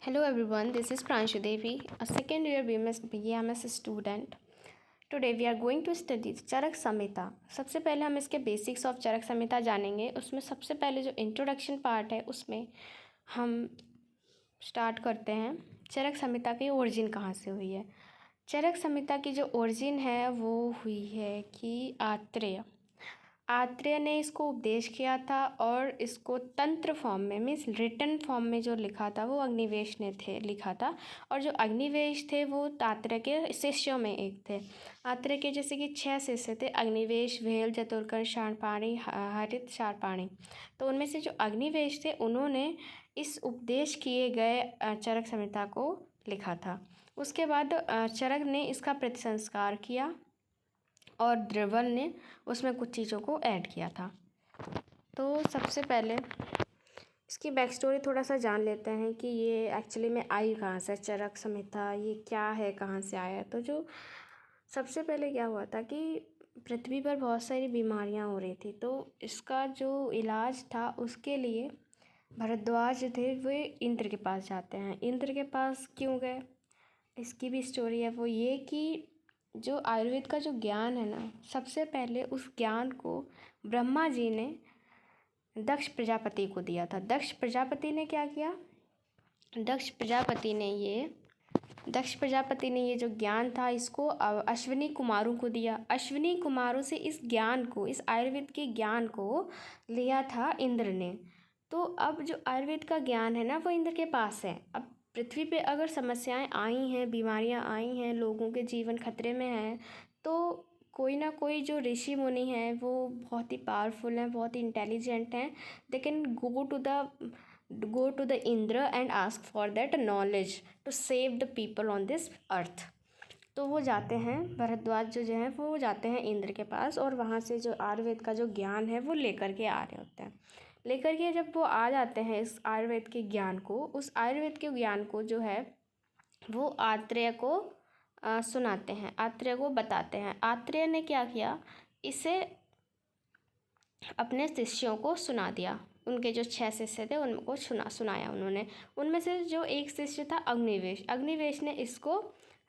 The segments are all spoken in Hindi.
Hello everyone, this is Pranshu Devi, a second year BMS student. Today we are going to study चरक संहिता। सबसे पहले हम इसके बेसिक्स ऑफ चरक संहिता जानेंगे। उसमें सबसे पहले जो इंट्रोडक्शन पार्ट है उसमें हम स्टार्ट करते हैं चरक संहिता की ओरिजिन कहाँ से हुई है। चरक संहिता की जो ओरिजिन है वो हुई है कि आत्रेय ने इसको उपदेश किया था और इसको तंत्र फॉर्म में मीन्स रिटन फॉर्म में जो लिखा था वो अग्निवेश ने लिखा था। और जो अग्निवेश थे वो आत्रेय के शिष्यों में एक थे। आत्रेय के जैसे कि 6 शिष्य थे, अग्निवेश, वेल, जतुर्कर्ण, शार्पाणी, हरित, शार्पाणी। तो उनमें से जो अग्निवेश थे उन्होंने इस उपदेश किए गए चरक संहिता को लिखा था। उसके बाद चरक ने इसका प्रतिसंस्कार किया और द्रवल ने उसमें कुछ चीज़ों को ऐड किया था। तो सबसे पहले इसकी बैक स्टोरी थोड़ा सा जान लेते हैं कि ये एक्चुअली में आई कहाँ से, चरक संहिता ये क्या है, कहाँ से आया। तो जो सबसे पहले क्या हुआ था कि पृथ्वी पर बहुत सारी बीमारियाँ हो रही थी, तो इसका जो इलाज था उसके लिए भरद्वाज थे वे इंद्र के पास जाते हैं। इंद्र के पास क्यों गए, इसकी भी स्टोरी है। वो ये कि जो आयुर्वेद का जो ज्ञान है ना, सबसे पहले उस ज्ञान को ब्रह्मा जी ने दक्ष प्रजापति को दिया था। दक्ष प्रजापति ने क्या किया, दक्ष प्रजापति ने ये जो ज्ञान था इसको अश्विनी कुमारों को दिया। अश्विनी कुमारों से इस ज्ञान को, इस आयुर्वेद के ज्ञान को लिया था इंद्र ने। तो अब जो आयुर्वेद का ज्ञान है ना वो इंद्र के पास है। अब पृथ्वी पे अगर समस्याएं आई हैं, बीमारियां आई हैं, लोगों के जीवन खतरे में हैं, तो कोई ना कोई जो ऋषि मुनि हैं वो बहुत ही पावरफुल हैं, बहुत ही इंटेलिजेंट हैं। They can go to the Indra and ask for that knowledge to save the people on this earth. तो वो जाते हैं, भरद्वाज जो हैं वो जाते हैं इंद्र के पास और वहाँ से जो आयुर्वेद का जो ज्ञान है वो लेकर के आ रहे होते हैं। लेकर के जब वो आ जाते हैं इस आयुर्वेद के ज्ञान को, उस आयुर्वेद के ज्ञान को जो है वो आत्रेय को सुनाते हैं, आत्रेय को बताते हैं। आत्रेय ने क्या किया, इसे अपने शिष्यों को सुना दिया। उनके जो 6 शिष्य थे उनको सुनाया उन्होंने। उनमें से जो एक शिष्य था अग्निवेश, अग्निवेश ने इसको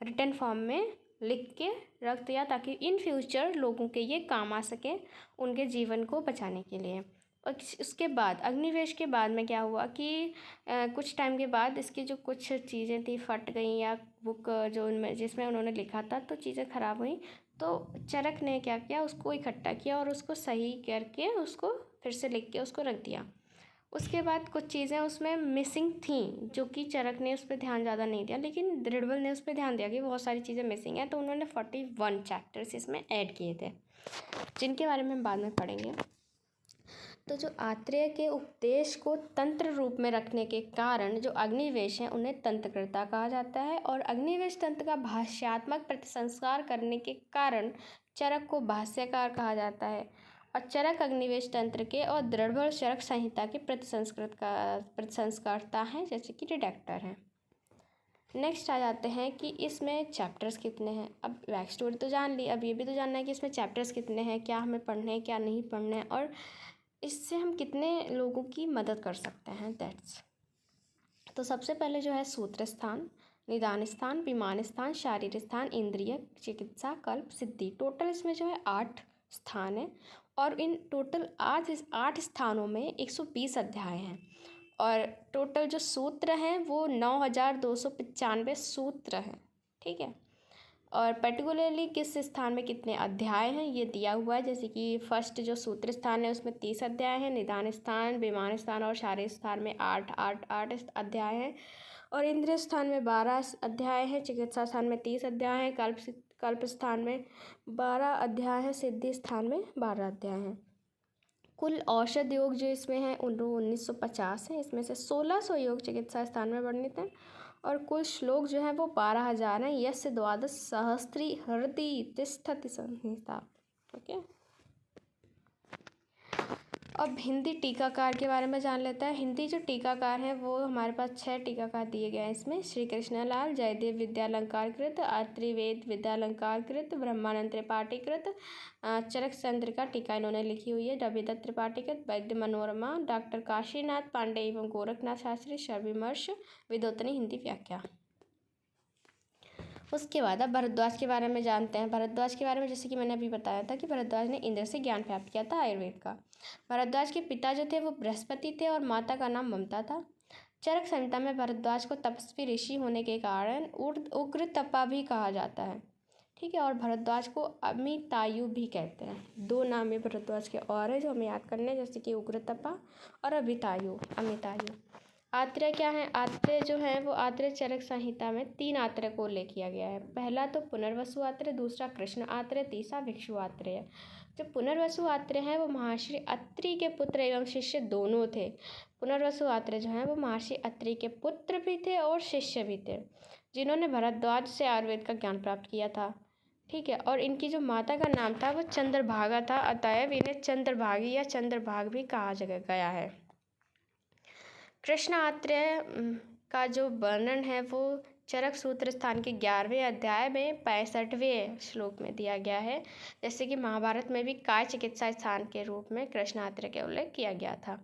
रिटन फॉर्म में लिख के रख दिया ताकि इन फ्यूचर लोगों के ये काम आ सके, उनके जीवन को बचाने के लिए। और उसके बाद अग्निवेश के बाद में क्या हुआ कि कुछ टाइम के बाद इसकी जो कुछ चीज़ें थी फट गई, या बुक जो उनमें जिसमें उन्होंने लिखा था तो चीज़ें ख़राब हुई। तो चरक ने क्या किया, उसको इकट्ठा किया और उसको सही करके उसको फिर से लिख के उसको रख दिया। उसके बाद कुछ चीज़ें उसमें मिसिंग थी जो कि चरक ने उस पर ध्यान ज़्यादा नहीं दिया, लेकिन द्रविड़ ने उस पर ध्यान दिया कि बहुत सारी चीज़ें मिसिंग हैं। तो उन्होंने 41 चैप्टर्स इसमें ऐड किए थे जिनके बारे में हम बाद में पढ़ेंगे। तो जो आत्रेय के उपदेश को तंत्र रूप में रखने के कारण जो अग्निवेश हैं उन्हें तंत्रकर्ता कहा जाता है, और अग्निवेश तंत्र का भाष्यात्मक प्रतिसंस्कार करने के कारण चरक को भाष्यकार कहा जाता है। और चरक अग्निवेश तंत्र के और द्रविड़ चरक संहिता के प्रतिसंस्कर्ता हैं, जैसे कि रिडक्टर हैं। नेक्स्ट आ जाते हैं कि इसमें चैप्टर्स कितने हैं। अब बैक स्टोरी तो जान ली, अब ये भी तो जानना है कि इसमें चैप्टर्स कितने हैं, क्या हमें पढ़ने हैं, क्या नहीं पढ़ने हैं, और इससे हम कितने लोगों की मदद कर सकते हैं, दैट्स। तो सबसे पहले जो है सूत्र स्थान, निदान स्थान, विमान स्थान, शारीरिक स्थान, इंद्रिय, चिकित्सा, कल्प, सिद्धि। टोटल इसमें जो है 8 स्थान है और इन टोटल 8 स्थानों में 120 अध्याय हैं। और टोटल जो सूत्र हैं वो 9295 सूत्र हैं, ठीक है। और पर्टिकुलरली किस स्थान में कितने अध्याय हैं ये दिया हुआ है, जैसे कि फर्स्ट जो सूत्र स्थान है उसमें 30 अध्याय हैं, निदान स्थान, विमान स्थान और शारीरिक स्थान में 8 अध्याय हैं, और इंद्रिय स्थान में 12 अध्याय हैं, चिकित्सा स्थान में 30 अध्याय हैं, कल्प स्थान में 12 अध्याय हैं, सिद्धि स्थान में 12 अध्याय हैं। कुल औषध योग जो इसमें है 1950 है, इसमें से 1600 योग चिकित्सा स्थान में वर्णित हैं, और कुल श्लोक जो है वो 12,000 हैं। यस्य द्वादश सहस्त्री हृदि तिष्ठति संहिता, ओके। अब हिंदी टीकाकार के बारे में जान लेते हैं। हिंदी जो टीकाकार हैं वो हमारे पास 6 टीकाकार दिए गए हैं इसमें। श्री कृष्णलाल, जयदेव विद्यालंकारकृत, त्रिवेद विद्यालंकारकृत, ब्रह्मानंद त्रिपाठीकृत, चरक चंद्र का टीका इन्होंने लिखी हुई है। रविदत्त त्रिपाठीकृत, वैद्य मनोरमा, डॉक्टर काशीनाथ पांडे एवं गोरखनाथ शास्त्री, सर्वविमर्श, विद्वत्तनी हिंदी व्याख्या। उसके बाद अब भरद्वाज के बारे में जानते हैं। भरद्वाज के बारे में जैसे कि मैंने अभी बताया था कि भरद्वाज ने इंद्र से ज्ञान प्राप्त किया था आयुर्वेद का। भरद्वाज के पिता जो थे वो बृहस्पति थे और माता का नाम ममता था। चरक संहिता में भरद्वाज को तपस्वी ऋषि होने के कारण उग्र तपा भी कहा जाता है। ठीक है, और भरद्वाज को अमितायु भी कहते हैं। 2 नाम है भरद्वाज के और है जो हमें याद करने हैं, जैसे कि उग्रतपा और अमितायु। आत्रेय क्या है? आत्रेय जो है वो आत्रेय चरक संहिता में 3 आत्रेय को उल्लेख किया गया है। पहला तो पुनर्वसु आत्रेय, दूसरा कृष्ण आत्रेय, तीसरा भिक्षु आत्रेय। जो पुनर्वसु आत्रेय हैं वो महर्षि अत्रि के पुत्र एवं शिष्य दोनों थे। पुनर्वसु आत्रेय जो हैं वो महर्षि अत्रि के पुत्र भी थे और शिष्य भी थे, जिन्होंने भरद्वाज से आयुर्वेद का ज्ञान प्राप्त किया था। ठीक है, और इनकी जो माता का नाम था वो चंद्रभागा था, अतएव इन्हें चंद्रभागी या चंद्रभाग भी कहा गया है। कृष्ण आत्रेय का जो वर्णन है वो चरक सूत्र स्थान के 11वें अध्याय में 65वें श्लोक में दिया गया है। जैसे कि महाभारत में भी काय चिकित्सा स्थान के रूप में कृष्ण आत्रेय का उल्लेख किया गया था।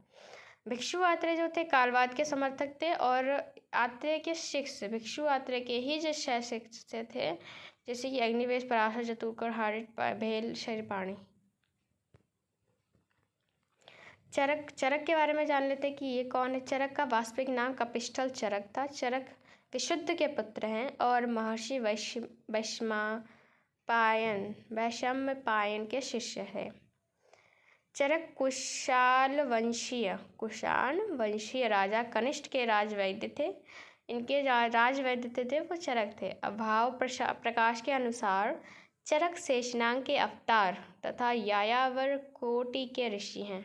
भिक्षु आत्रेय जो थे कालवाद के समर्थक थे और आत्रेय के शिष्य भिक्षु आत्रेय के ही जो 6 शिष्य थे, जैसे कि अग्निवेश, पराशर, जतुकर, हारित, भेल, शरीपाणी। चरक के बारे में जान लेते हैं कि ये कौन है। चरक का वास्तविक नाम कपिस्थल चरक था। चरक विशुद्ध के पुत्र हैं और महर्षि वैशम्पायन के शिष्य है। चरक कुशाल वंशीय राजा कनिष्ठ के राजवैद्य थे। इनके राजवैद्य थे वो चरक थे। अभाव प्रकाश के अनुसार चरक शेषनाग के अवतार तथा यायावर कोटि के ऋषि हैं।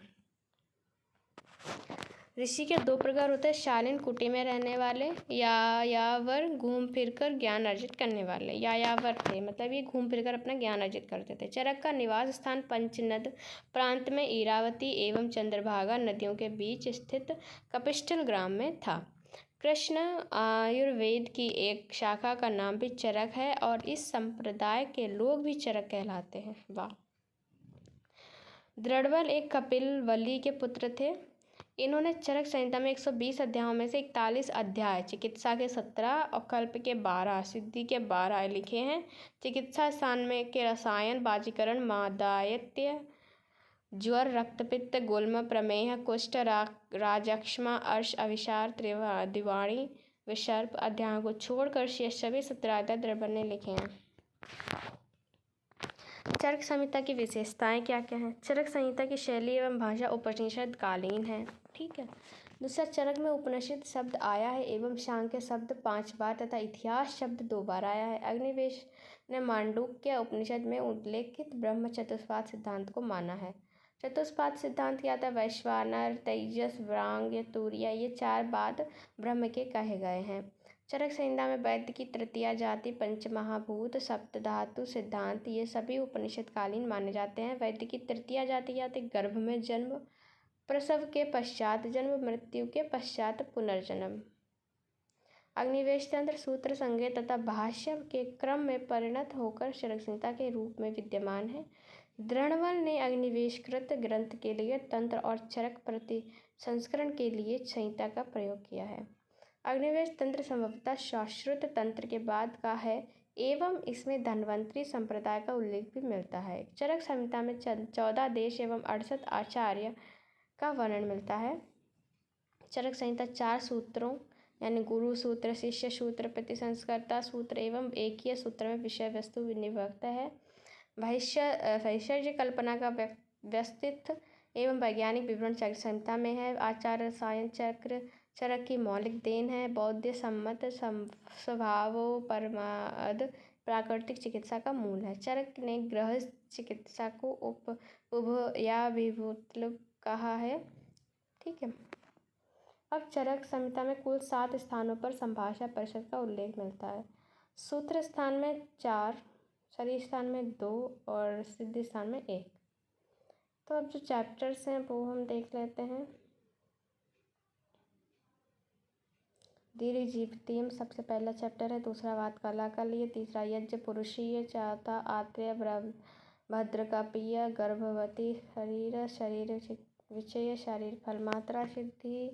ऋषि के 2 प्रकार होते हैं, शालीन कुटी में रहने वाले, यायावर घूम फिरकर ज्ञान अर्जित करने वाले। यायावर थे मतलब ये घूम फिरकर अपना ज्ञान अर्जित करते थे। चरक का निवास स्थान पंचनद प्रांत में इरावती एवं चंद्रभागा नदियों के बीच स्थित कपिस्थल ग्राम में था। कृष्ण आयुर्वेद की एक शाखा का नाम भी चरक है और इस संप्रदाय के लोग भी चरक कहलाते हैं। वाह। दृढ़बल एक कपिलवली के पुत्र थे। इन्होंने चरक संहिता में 120 अध्यायों में से 41 अध्याय चिकित्सा के 17 और कल्प के 12, सिद्धि के 12 लिखे हैं। चिकित्सा स्थान में के रसायन, बाजीकरण, मादायत्य, ज्वर, रक्तपित्त, गुल्म, प्रमेह, कुष्ठ, राजक्षमा, अर्श, अविशार, दिवाणी, विसर्प अध्यायों को छोड़कर शेष सभी 17 अध्याय दृढ़बल ने लिखे हैं। चरक संहिता की विशेषताएं क्या क्या हैं? चरक संहिता की शैली एवं भाषा उपनिषद कालीन है। ठीक है। दूसरा, चरक में उपनिषद शब्द आया है एवं सांख्य शब्द 5 बार तथा इतिहास शब्द 2 बार आया है। अग्निवेश ने मांडूक्य उपनिषद में उल्लेखित ब्रह्म चतुष्पाद सिद्धांत को माना है। चतुष्पाद सिद्धांत क्या था? वैश्वानर, तेजस, व्रांग, तूर्य, ये 4 बाद ब्रह्म के कहे गए हैं। चरक संहिता में वैद्य की तृतीया जाति, पंचमहाभूत, सप्तधातु सिद्धांत ये सभी उपनिषद कालीन माने जाते हैं। वैद्य की तृतीया जाति गर्भ में जन्म, प्रसव के पश्चात जन्म, मृत्यु के पश्चात पुनर्जन्म। अग्निवेश तंत्र सूत्र संज्ञा तथा भाष्य के क्रम में परिणत होकर चरक संहिता के रूप में विद्यमान है। दृढ़बल ने अग्निवेशकृत ग्रंथ के लिए तंत्र और चरक प्रति संस्करण के लिए संहिता का प्रयोग किया है। अग्निवेश तंत्र संभवतः शाश्रुत तंत्र के बाद का है एवं इसमें धन्वंतरी संप्रदाय का उल्लेख भी मिलता है। चरक संहिता में 14 देश एवं 68 आचार्य का वर्णन मिलता है। चरक संहिता 4 सूत्रों यानी गुरु सूत्र, शिष्य सूत्र, प्रतिसंस्कर्ता सूत्र एवं एककीय सूत्र में विषय वस्तु विनिभक्त है। भैषज कल्पना का व्यवस्थित एवं वैज्ञानिक विवरण चरक संहिता में है। आचार रसायन चक्र चरक की मौलिक देन है। बौद्ध सम्मत स्वभावोपरमाद प्राकृतिक चिकित्सा का मूल है। चरक ने गृहस्थ चिकित्सा को उभयाभिभूत कहा है। ठीक है। अब चरक संहिता में कुल 7 स्थानों पर संभाषा परिषद का उल्लेख मिलता है। सूत्र स्थान में 4, शरीर स्थान में 2 और सिद्धि स्थान में 1। तो अब जो चैप्टर्स हैं वो हम देख लेते हैं। दीर्घजीवितीयम सबसे पहला चैप्टर है, दूसरा वात कला का लिए, तीसरा यज्ञ पुरुषीय, चौथा आत्रेय भद्रकापीय, गर्भवती शरीर विषय, शरीर फल मात्रा सिद्धि,